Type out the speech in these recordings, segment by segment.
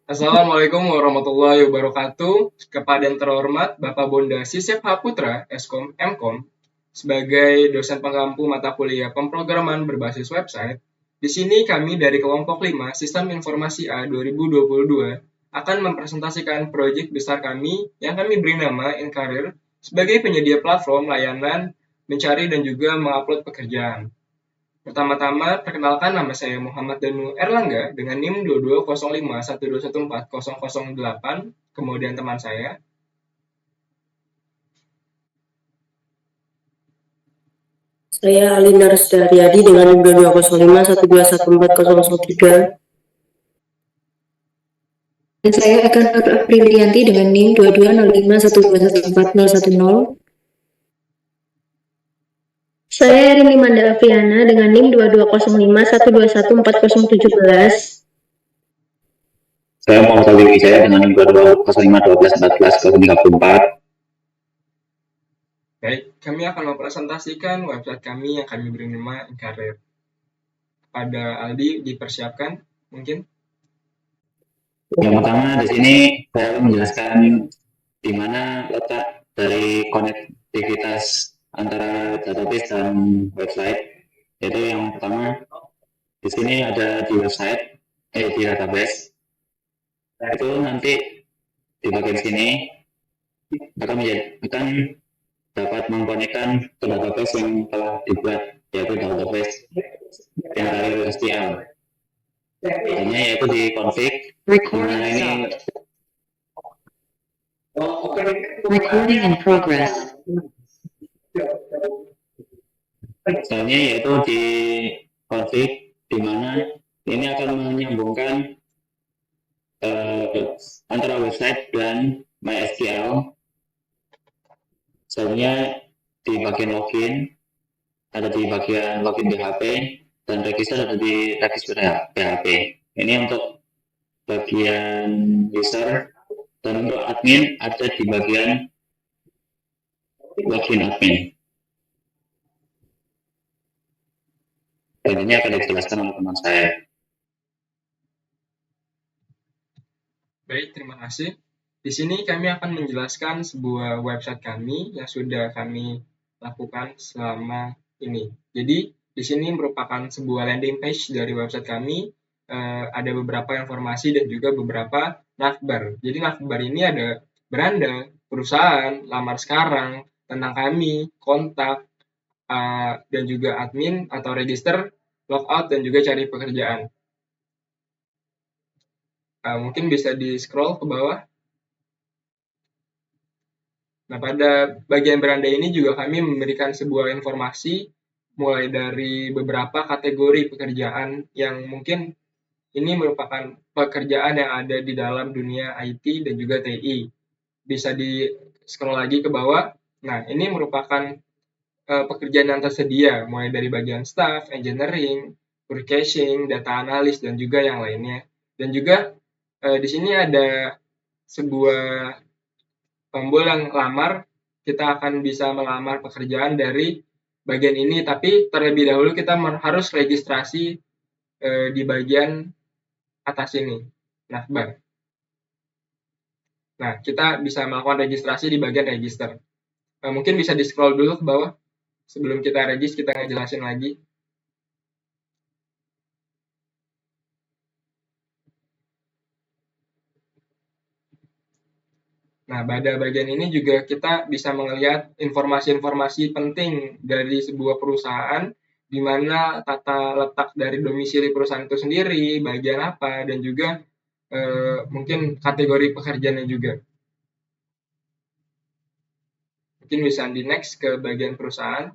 Assalamualaikum warahmatullahi wabarakatuh. Kepada yang terhormat Bapak Bonda Sisep Haputra, Eskom Mkom, sebagai dosen pengampu mata kuliah pemrograman berbasis website, di sini kami dari kelompok 5 Sistem Informasi A 2022 akan mempresentasikan proyek besar kami yang kami beri nama InCareer sebagai penyedia platform layanan mencari dan juga mengupload pekerjaan. Pertama-tama, perkenalkan nama saya Muhammad Danu Erlangga dengan NIM 220512140008, kemudian teman saya. Saya Alina Resdaryadi dengan NIM 220512140003. Dan saya akan Nur Aprilianti dengan NIM 220512141010. Saya Rini Manda Aviana dengan NIM 220512140711. Saya Muhammad Ali Wijaya dengan NIM 220512144034. Baik, kami akan mempresentasikan website kami yang kami beri nama InCareer. Pada Aldi dipersiapkan, mungkin. Yang pertama di sini saya akan menjelaskan di mana letak dari konektivitas antara database dan website. Yaitu yang pertama di sini ada di website, di database. Itu nanti di bagian sini akan dapat mengkonekkan ke database yang telah dibuat, yaitu database yang dari SQL. Caranya yaitu di config. Nah, ini Recording in progress. caranya yaitu di config, di mana ini akan menyambungkan antara website dan MySQL. Caranya di bagian login, ada di bagian login PHP, dan register ada di register PHP. Ini untuk bagian user, dan untuk admin ada di bagian login admin. Dan ini akan dijelaskan oleh teman saya. Baik, terima kasih. Di sini kami akan menjelaskan sebuah website kami yang sudah kami lakukan selama ini. Jadi, di sini merupakan sebuah landing page dari website kami. Ada beberapa informasi dan juga beberapa navbar. Jadi, navbar ini ada beranda, perusahaan, lamar sekarang, tentang kami, kontak, dan juga admin atau register, logout, dan juga cari pekerjaan. Mungkin bisa di-scroll ke bawah. Nah, pada bagian beranda ini juga kami memberikan sebuah informasi mulai dari beberapa kategori pekerjaan yang mungkin ini merupakan pekerjaan yang ada di dalam dunia IT dan juga TI. Bisa di-scroll lagi ke bawah. Nah, ini merupakan pekerjaan yang tersedia mulai dari bagian staff, engineering, forecasting, data analis, dan juga yang lainnya. Dan juga di sini ada sebuah tombol yang lamar, kita akan bisa melamar pekerjaan dari bagian ini, tapi terlebih dahulu kita harus registrasi di bagian atas ini, navbar. Nah, kita bisa melakukan registrasi di bagian register. Mungkin bisa di-scroll dulu ke bawah, sebelum kita register kita ngejelasin lagi. Nah, pada bagian ini juga kita bisa melihat informasi-informasi penting dari sebuah perusahaan, di mana tata letak dari domisili perusahaan itu sendiri, bagian apa, dan juga mungkin kategori pekerjaannya juga. Mungkin bisa di next ke bagian perusahaan.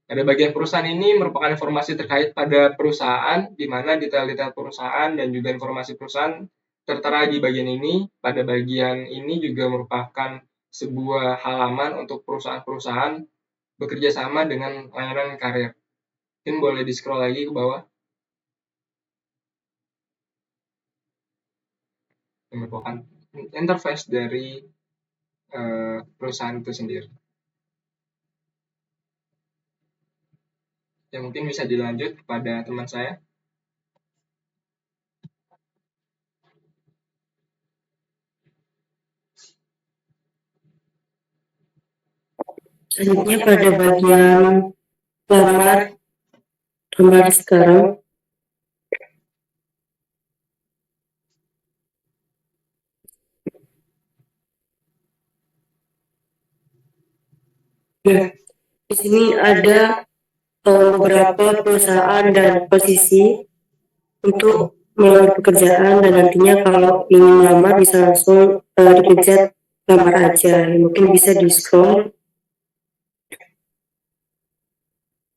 Pada bagian perusahaan ini merupakan informasi terkait pada perusahaan, di mana detail-detail perusahaan dan juga informasi perusahaan tertera di bagian ini. Pada bagian ini juga merupakan sebuah halaman untuk perusahaan-perusahaan bekerja sama dengan layanan karir. Mungkin boleh di-scroll lagi ke bawah. Yang merupakan interface dari perusahaan itu sendiri. Ya, mungkin bisa dilanjut kepada teman saya. Selanjutnya pada bagian lamar sekarang. Nah, di sini ada beberapa perusahaan dan posisi untuk melamar pekerjaan, dan nantinya kalau ingin melamar bisa langsung dipencet lamar aja. Mungkin bisa di scroll.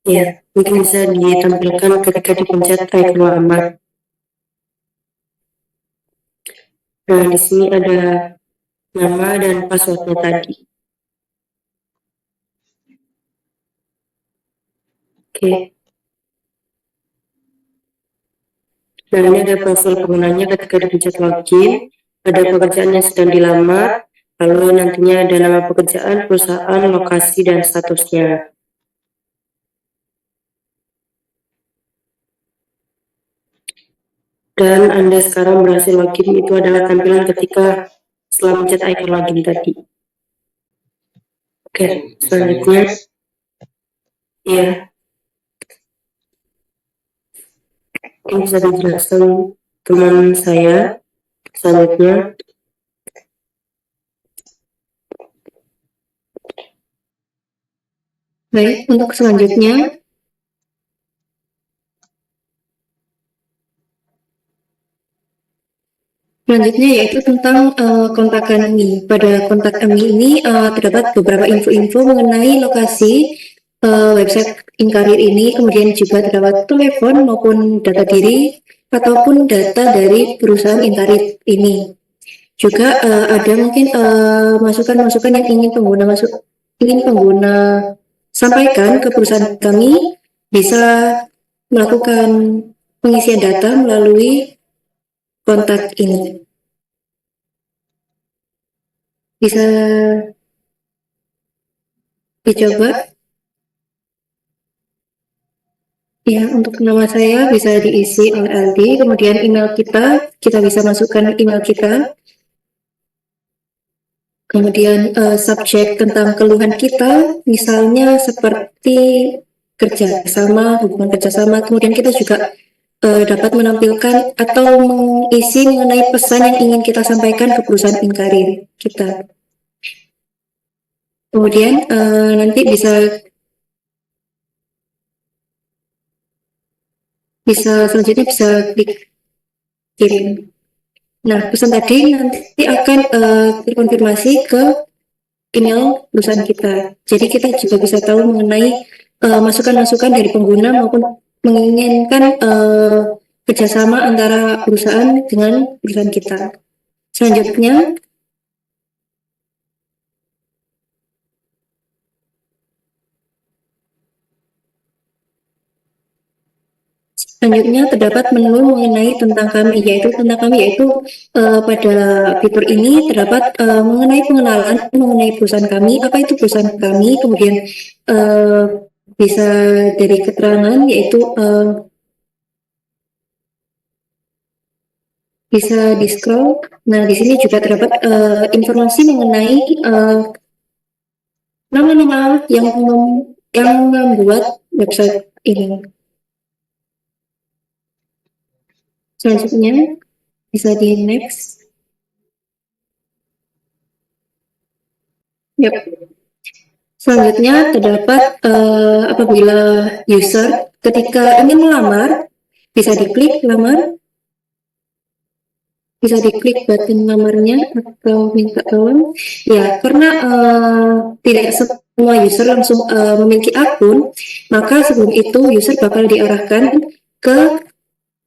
Ya, mungkin bisa ditampilkan ketika dipencet icon lamar. Nah, di sini ada nama dan passwordnya tadi. Oke. Nah, ini ada profil penggunanya ketika dipencet login, ada pekerjaan yang sedang dilamar, lalu nantinya ada nama pekerjaan, perusahaan, lokasi, dan statusnya. Dan Anda sekarang berhasil login, itu adalah tampilan ketika setelah mencet icon login tadi. Oke, selanjutnya, ya, ini bisa dijelaskan teman saya. Selanjutnya, Baik, untuk selanjutnya, yaitu tentang kontak kami. Pada kontak kami ini terdapat beberapa info-info mengenai lokasi website Inkarir ini, kemudian juga terdapat telepon maupun data diri ataupun data dari perusahaan Inkarir ini. Juga ada mungkin masukan-masukan yang ingin pengguna sampaikan ke perusahaan kami, bisa melakukan pengisian data melalui kontak ini. Bisa dicoba. Ya, untuk nama saya bisa diisi oleh Aldi, kemudian email kita bisa masukkan email kita. Kemudian subjek tentang keluhan kita, misalnya seperti hubungan kerjasama. Kemudian kita juga dapat menampilkan atau mengisi mengenai pesan yang ingin kita sampaikan ke perusahaan Inkarir kita. Kemudian nanti bisa selanjutnya bisa klik kirim. Nah, pesan tadi nanti akan terkonfirmasi ke email perusahaan kita. Jadi kita juga bisa tahu mengenai masukan-masukan dari pengguna maupun menginginkan kerjasama antara perusahaan dengan perusahaan kita. Selanjutnya, terdapat menu mengenai tentang kami, yaitu pada fitur ini terdapat mengenai pengenalan mengenai perusahaan kami, apa itu perusahaan kami, kemudian bisa dari keterangan, yaitu bisa di scroll. Nah, di sini juga terdapat informasi mengenai nama-nama yang membuat website ini. Selanjutnya bisa di next. Yep. Selanjutnya terdapat apabila user ketika ingin melamar, bisa diklik lamar, bisa diklik button lamarnya atau minta tolong. Ya, karena tidak semua user langsung memiliki akun, maka sebelum itu user bakal diarahkan ke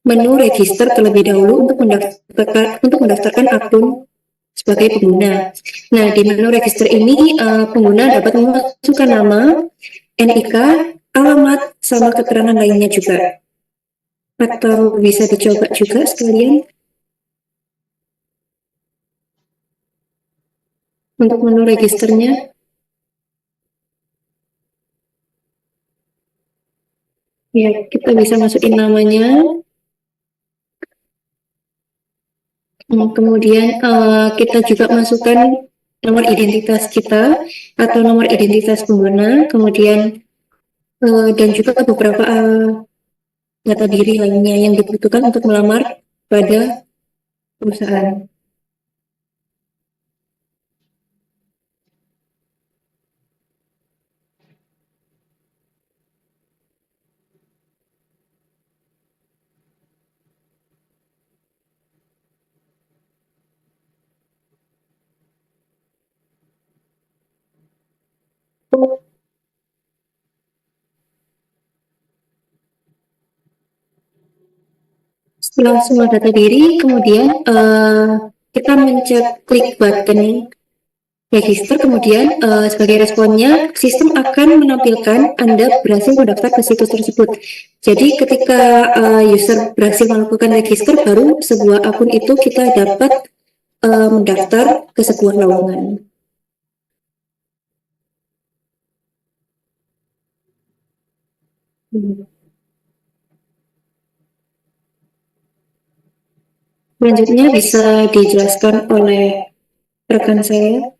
menu register terlebih dahulu untuk mendaftarkan akun sebagai pengguna. Nah, di menu register ini pengguna dapat memasukkan nama, NIK, alamat, sama keterangan lainnya juga. Atau bisa dicoba juga sekalian. Untuk menu registernya, ya, kita bisa masukin namanya. Kemudian kita juga masukkan nomor identitas kita atau nomor identitas pengguna, kemudian dan juga beberapa data diri lainnya yang dibutuhkan untuk melamar pada perusahaan. Setelah semua data diri, kemudian kita klik button register, kemudian sebagai responnya sistem akan menampilkan Anda berhasil mendaftar ke situs tersebut. Jadi ketika user berhasil melakukan register, baru sebuah akun itu kita dapat mendaftar ke sebuah lowongan. Selanjutnya bisa dijelaskan oleh rekan saya.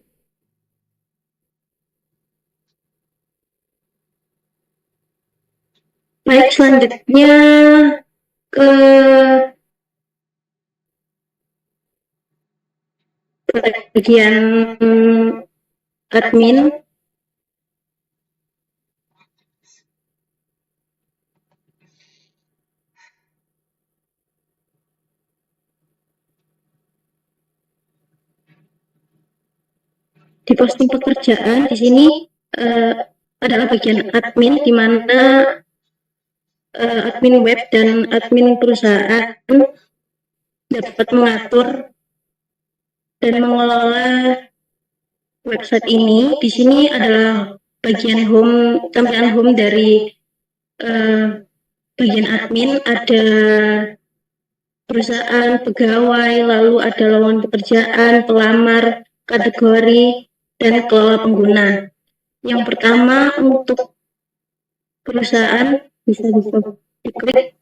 Baik, selanjutnya ke bagian admin. Di posting pekerjaan di sini adalah bagian admin, di mana admin web dan admin perusahaan dapat mengatur dan mengelola website ini. Di sini adalah bagian home, tampilan home dari bagian admin, ada perusahaan, pegawai, lalu ada lowongan pekerjaan, pelamar, kategori, dan kelola pengguna. Yang pertama untuk perusahaan bisa diklik.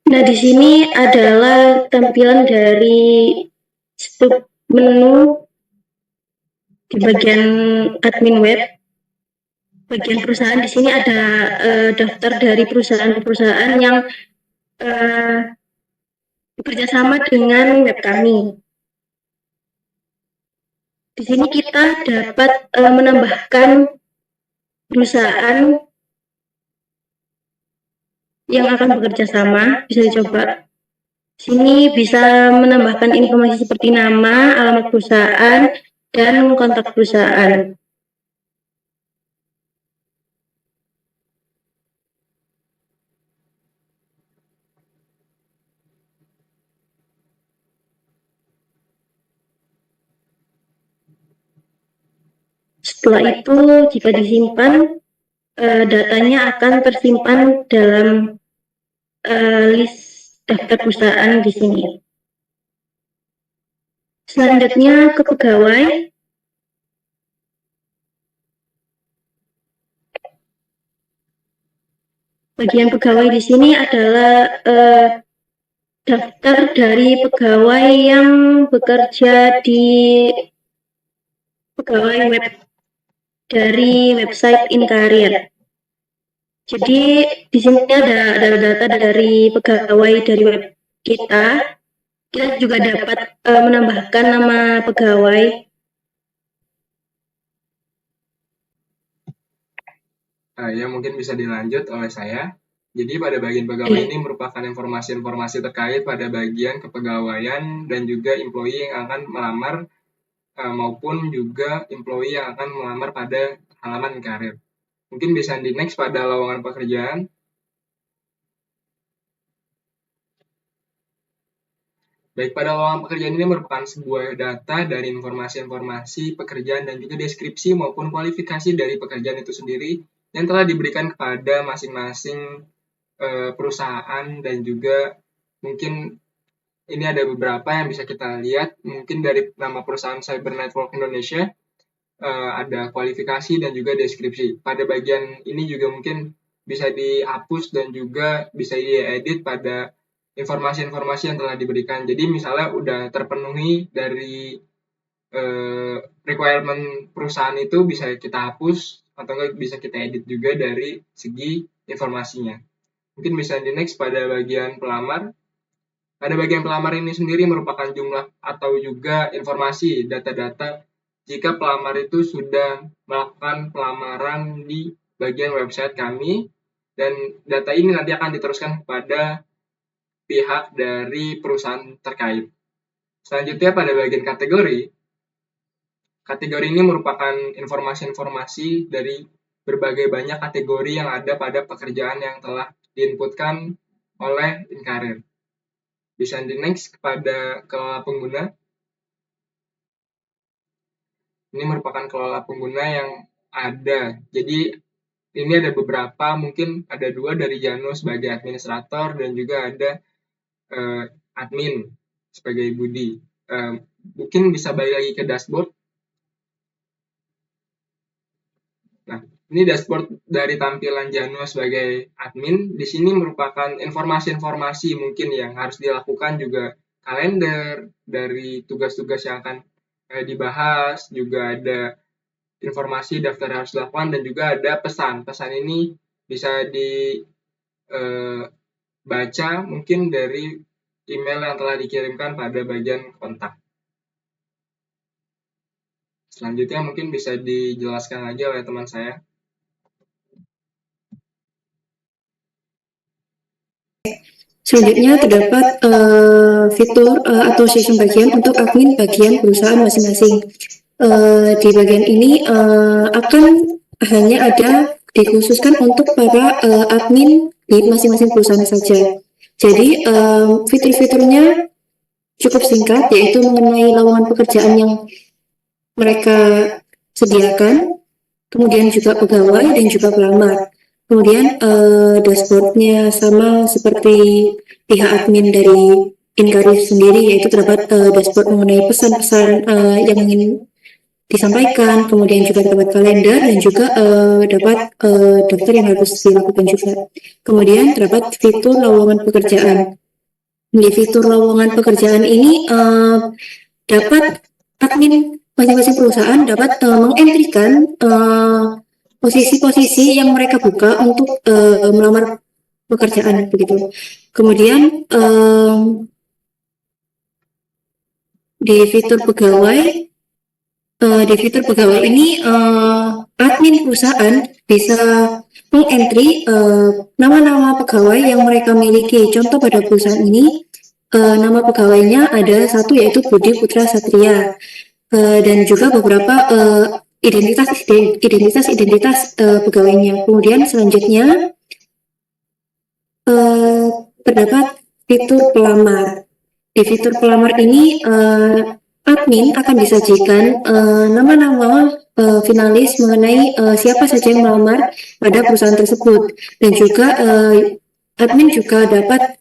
Nah, di sini adalah tampilan dari menu di bagian admin web. Bagian perusahaan di sini ada daftar dari perusahaan-perusahaan yang bekerja sama dengan web kami. Di sini kita dapat menambahkan perusahaan yang akan bekerja sama, bisa dicoba. Sini bisa menambahkan informasi seperti nama, alamat perusahaan, dan kontak perusahaan. Setelah itu, jika disimpan, datanya akan tersimpan dalam list daftar perusahaan di sini. Selanjutnya ke pegawai. Bagian pegawai di sini adalah daftar dari pegawai yang bekerja di pegawai web dari website InCareer. Jadi di sini ada data dari pegawai dari web kita. Kita juga dapat menambahkan nama pegawai. Ya mungkin bisa dilanjut oleh saya. Jadi pada bagian pegawai ini merupakan informasi-informasi terkait pada bagian kepegawaian dan juga employee yang akan melamar maupun juga employee yang akan melamar pada halaman karir. Mungkin bisa di next pada lowongan pekerjaan. Baik, pada lowongan pekerjaan ini merupakan sebuah data dari informasi-informasi pekerjaan dan juga deskripsi maupun kualifikasi dari pekerjaan itu sendiri yang telah diberikan kepada masing-masing perusahaan, dan juga mungkin ini ada beberapa yang bisa kita lihat, mungkin dari nama perusahaan Cyber Network Indonesia. ada kualifikasi dan juga deskripsi. Pada bagian ini juga mungkin bisa dihapus dan juga bisa diedit pada informasi-informasi yang telah diberikan. Jadi misalnya udah terpenuhi dari requirement perusahaan itu bisa kita hapus atau enggak bisa kita edit juga dari segi informasinya. Mungkin bisa di next pada bagian pelamar. Pada bagian pelamar ini sendiri merupakan jumlah atau juga informasi data-data jika pelamar itu sudah melakukan pelamaran di bagian website kami, dan data ini nanti akan diteruskan kepada pihak dari perusahaan terkait. Selanjutnya pada bagian kategori ini merupakan informasi-informasi dari berbagai banyak kategori yang ada pada pekerjaan yang telah diinputkan oleh Inkarir. Bisa di next kepada kelola pengguna. Ini merupakan kelola pengguna yang ada. Jadi ini ada beberapa, mungkin ada 2 dari Jano sebagai administrator dan juga ada admin sebagai Budi. Mungkin bisa balik lagi ke dashboard. Nah, ini dashboard dari tampilan Jano sebagai admin. Di sini merupakan informasi-informasi mungkin yang harus dilakukan, juga kalender dari tugas-tugas yang akan dibahas, juga ada informasi daftar yang harus dilakukan, dan juga ada pesan. Pesan ini bisa dibaca mungkin dari email yang telah dikirimkan pada bagian kontak. Selanjutnya mungkin bisa dijelaskan lagi oleh teman saya. Selanjutnya terdapat fitur atau section bagian untuk admin bagian perusahaan masing-masing. Di bagian ini akan hanya ada dikhususkan untuk para admin di masing-masing perusahaan saja. Jadi fitur-fiturnya cukup singkat, yaitu mengenai lowongan pekerjaan yang mereka sediakan, kemudian juga pegawai dan juga pelamar. Kemudian dashboardnya sama seperti pihak admin dari Inkarir sendiri, yaitu terdapat dashboard mengenai pesan-pesan yang ingin disampaikan, kemudian juga terdapat kalender dan juga dapat daftar yang harus dilakukan juga. Kemudian terdapat fitur lowongan pekerjaan. Di fitur lowongan pekerjaan ini dapat admin masing-masing perusahaan dapat mengentrikan posisi-posisi yang mereka buka untuk melamar pekerjaan begitu. Kemudian di fitur pegawai ini admin perusahaan bisa mengentri nama-nama pegawai yang mereka miliki. Contoh pada perusahaan ini nama pegawainya ada satu, yaitu Budi Putra Satria, dan juga beberapa identitas pegawainya. Kemudian selanjutnya terdapat fitur pelamar. Di fitur pelamar ini admin akan disajikan nama-nama finalis mengenai siapa saja yang melamar pada perusahaan tersebut, dan juga admin juga dapat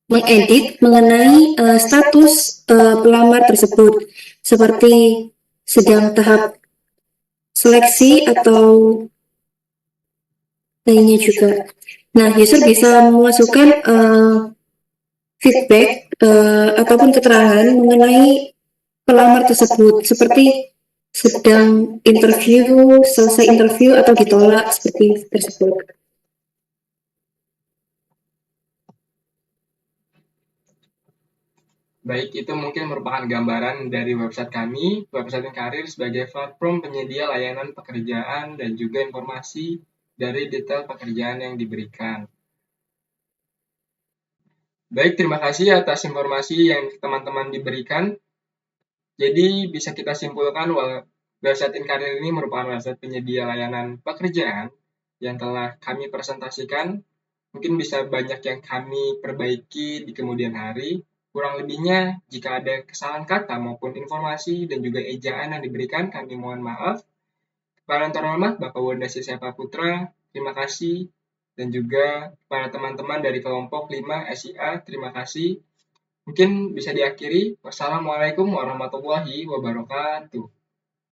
mengedit mengenai status pelamar tersebut, seperti sedang tahap seleksi atau lainnya juga. Nah, user bisa memasukkan feedback ataupun keterangan mengenai pelamar tersebut, seperti sedang interview, selesai interview, atau ditolak, seperti tersebut. Baik, itu mungkin merupakan gambaran dari website kami, website Inkarir sebagai platform penyedia layanan pekerjaan dan juga informasi dari detail pekerjaan yang diberikan. Baik, terima kasih atas informasi yang teman-teman diberikan. Jadi bisa kita simpulkan website Inkarir ini merupakan website penyedia layanan pekerjaan yang telah kami presentasikan. Mungkin bisa banyak yang kami perbaiki di kemudian hari. Kurang lebihnya, jika ada kesalahan kata maupun informasi dan juga ejaan yang diberikan, kami mohon maaf. Para yang terhormat, Bapak Wondasi Sepa Putra, terima kasih. Dan juga para teman-teman dari kelompok 5 SIA, terima kasih. Mungkin bisa diakhiri. Wassalamualaikum warahmatullahi wabarakatuh.